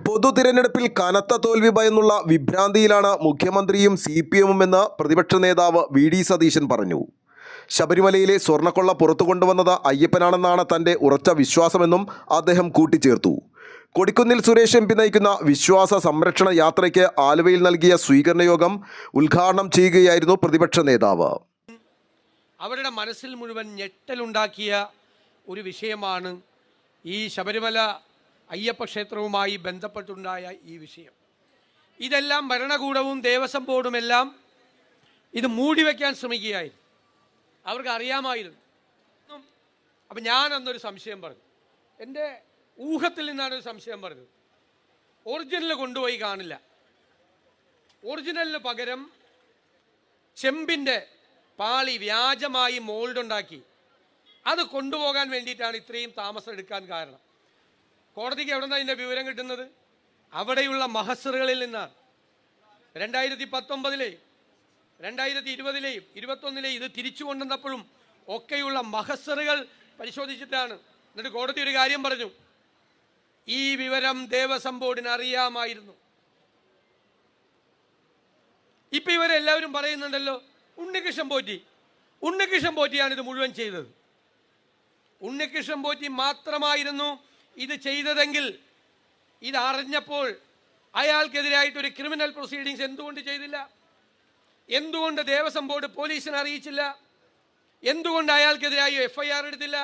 പൊതു തിരഞ്ഞെടുപ്പിൽ കനത്ത തോൽവി ഭയന്നുള്ള വിഭ്രാന്തിയിലാണ് മുഖ്യമന്ത്രിയും CPM എന്ന് പ്രതിപക്ഷ നേതാവ് VD സതീശൻ പറഞ്ഞു. ശബരിമലയിലെ സ്വർണ്ണക്കൊള്ള പുറത്തു കൊണ്ടുവന്നത് അയ്യപ്പനാണെന്നാണ് തൻ്റെ ഉറച്ച വിശ്വാസമെന്നും അദ്ദേഹം കൂട്ടിച്ചേർത്തു. കൊടിക്കുന്നിൽ സുരേഷ് MP നയിക്കുന്ന വിശ്വാസ സംരക്ഷണ യാത്രയ്ക്ക് ആലുവയിൽ നൽകിയ സ്വീകരണ യോഗം ഉദ്ഘാടനം ചെയ്യുകയായിരുന്നു പ്രതിപക്ഷ നേതാവ്. അവരുടെ മനസ്സിൽ മുഴുവൻ ഞെട്ടലുണ്ടാക്കിയ ഒരു വിഷയമാണ് ഈ ശബരിമല അയ്യപ്പ ക്ഷേത്രവുമായി ബന്ധപ്പെട്ടുണ്ടായ ഈ വിഷയം. ഇതെല്ലാം ഭരണകൂടവും ദേവസ്വം ബോർഡുമെല്ലാം ഇത് മൂടിവെക്കാൻ ശ്രമിക്കുകയായിരുന്നു. അവർക്ക് അറിയാമായിരുന്നു. അപ്പം ഞാൻ അന്നൊരു സംശയം പറഞ്ഞു, എൻ്റെ ഊഹത്തിൽ നിന്നാണ് ഒരു സംശയം പറഞ്ഞത്. ഒറിജിനൽ കൊണ്ടുപോയി കാണില്ല, ഒറിജിനലിന് പകരം ചെമ്പിൻ്റെ പാളി വ്യാജമായി മോൾഡ് ഉണ്ടാക്കി അത് കൊണ്ടുപോകാൻ വേണ്ടിയിട്ടാണ് ഇത്രയും താമസം എടുക്കാൻ കാരണം. കോടതിക്ക് എവിടെ നിന്നാണ് ഇതിൻ്റെ വിവരം കിട്ടുന്നത്? അവിടെയുള്ള മഹസറുകളിൽ നിന്നാണ്. 2019 2020 2021 ഇത് തിരിച്ചു കൊണ്ടുവന്നപ്പോഴും ഒക്കെയുള്ള മഹസറുകൾ പരിശോധിച്ചിട്ടാണ്. എന്നിട്ട് കോടതി ഒരു കാര്യം പറഞ്ഞു, ഈ വിവരം ദേവസ്വം ബോർഡിന് അറിയാമായിരുന്നു. ഇപ്പം ഇവരെല്ലാവരും പറയുന്നുണ്ടല്ലോ, ഉണ്ണികൃഷ്ണൻ പോറ്റിയാണ് ഇത് മുഴുവൻ ചെയ്തത്. ഉണ്ണികൃഷ്ണൻ പോറ്റി മാത്രമായിരുന്നു ഇത് ചെയ്തതെങ്കിൽ ഇത് അറിഞ്ഞപ്പോൾ അയാൾക്കെതിരായിട്ടൊരു ക്രിമിനൽ പ്രൊസീഡിങ്സ് എന്തുകൊണ്ട് ചെയ്തില്ല? എന്തുകൊണ്ട് ദേവസ്വം ബോർഡ് പോലീസിനെ അറിയിച്ചില്ല? എന്തുകൊണ്ട് അയാൾക്കെതിരായി FIR എടുത്തില്ല?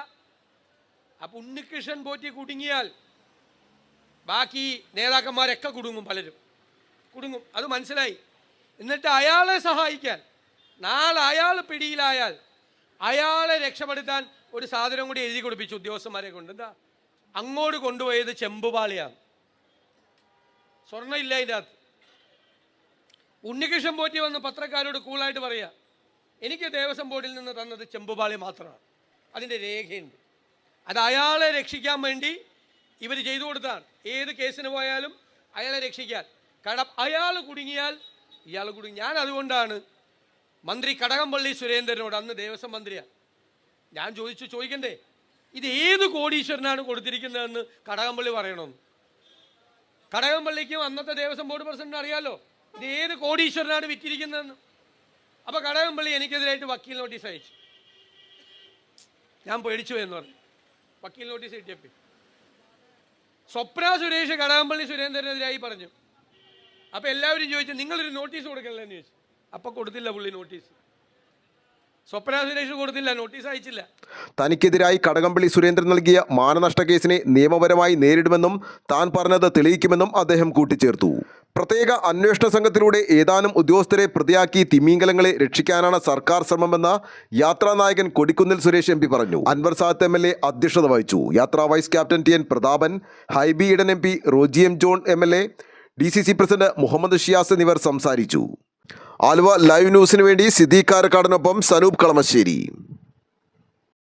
അപ്പം ഉണ്ണികൃഷ്ണൻ പോറ്റി കുടുങ്ങിയാൽ ബാക്കി നേതാക്കന്മാരൊക്കെ കുടുങ്ങും, പലരും കുടുങ്ങും, അത് മനസ്സിലായി. എന്നിട്ട് അയാളെ സഹായിക്കാൻ, നാളെ അയാൾ പിടിയിലായാൽ അയാളെ രക്ഷപ്പെടുത്താൻ ഒരു സാധനം കൂടി എഴുതി കൊടുപ്പിച്ചു ഉദ്യോഗസ്ഥന്മാരെ കൊണ്ട്. എന്താ? അങ്ങോട്ട് കൊണ്ടുപോയത് ചെമ്പുപാളിയാണ്, സ്വർണ്ണം ഇല്ല അതിൻ്റെ അകത്ത്. ഉണ്ണികൃഷ്ണൻ പോറ്റി വന്ന് പത്രക്കാരോട് കൂളായിട്ട് പറയുക, എനിക്ക് ദേവസ്വം ബോർഡിൽ നിന്ന് തന്നത് ചെമ്പുപാളി മാത്രമാണ്, അതിൻ്റെ രേഖയുണ്ട്. അത് അയാളെ രക്ഷിക്കാൻ വേണ്ടി ഇവർ ചെയ്തു കൊടുത്താണ്. ഏത് കേസിന് പോയാലും അയാളെ രക്ഷിക്കാൻ. കാരണം അയാൾ കുടുങ്ങിയാൽ ഇയാൾ കുടുങ്ങി. ഞാൻ അതുകൊണ്ടാണ് മന്ത്രി കടകംപള്ളി സുരേന്ദ്രനോട്, അന്ന് ദേവസ്വം മന്ത്രിയാണ്, ഞാൻ ചോദിക്കണ്ടേ, ഇത് ഏത് കോടീശ്വരനാണ് കൊടുത്തിരിക്കുന്നതെന്ന് കടകംപള്ളി പറയണമെന്ന്. കടകംപള്ളിക്കും അന്നത്തെ ദേവസ്വം ബോർഡ് പ്രസിഡന്റിന് അറിയാലോ ഇത് ഏത് കോടീശ്വരനാണ് വിറ്റിരിക്കുന്നതെന്ന്. അപ്പോൾ കടകംപള്ളി എനിക്കെതിരായിട്ട് വക്കീൽ നോട്ടീസ് അയച്ചു. ഞാൻ പേടിച്ചു എന്ന് പറഞ്ഞു. വക്കീൽ നോട്ടീസ് കിട്ടിയപ്പോൾ സ്വപ്ന സുരേഷ് കടകംപള്ളി സുരേന്ദ്രനെതിരായി പറഞ്ഞു. അപ്പോൾ എല്ലാവരും ചോദിച്ചു, നിങ്ങളൊരു നോട്ടീസ് കൊടുക്കണല്ലോ എന്ന് ചോദിച്ചു. അപ്പോൾ കൊടുത്തില്ല പുള്ളി നോട്ടീസ്. സ്വപ്ന സുരേഷ് കൊടുത്തില്ല, നോട്ടീസ് അയച്ചില്ല. തനിക്കെതിരായി കടകംപള്ളി സുരേന്ദ്രൻ നൽകിയ മാനനഷ്ട കേസിനെ നിയമപരമായി നേരിടുമെന്നും താൻ പറഞ്ഞത് തെളിയിക്കുമെന്നും അദ്ദേഹം കൂട്ടിച്ചേർത്തു. പ്രത്യേക അന്വേഷണ സംഘത്തിലൂടെ ഏതാനും ഉദ്യോഗസ്ഥരെ പ്രതിയാക്കി തിമിംഗലങ്ങളെ രക്ഷിക്കാനാണ് സർക്കാർ ശ്രമമെന്ന് യാത്രാനായകൻ കൊടിക്കുന്നിൽ സുരേഷ് MP പറഞ്ഞു. അൻവർ സാദത്ത് MLA അധ്യക്ഷത വഹിച്ചു. യാത്രാ vice captain TN Prathapan, Hibi Eden MP, Roji M John MLA, DCC president Muhammad Shiyas എന്നിവർ സംസാരിച്ചു. ആലുവ ലൈവ് ന്യൂസിനു വേണ്ടി സിദ്ദീഖ് കാരക്കാടിനൊപ്പം സനൂപ് കളമശ്ശേരി.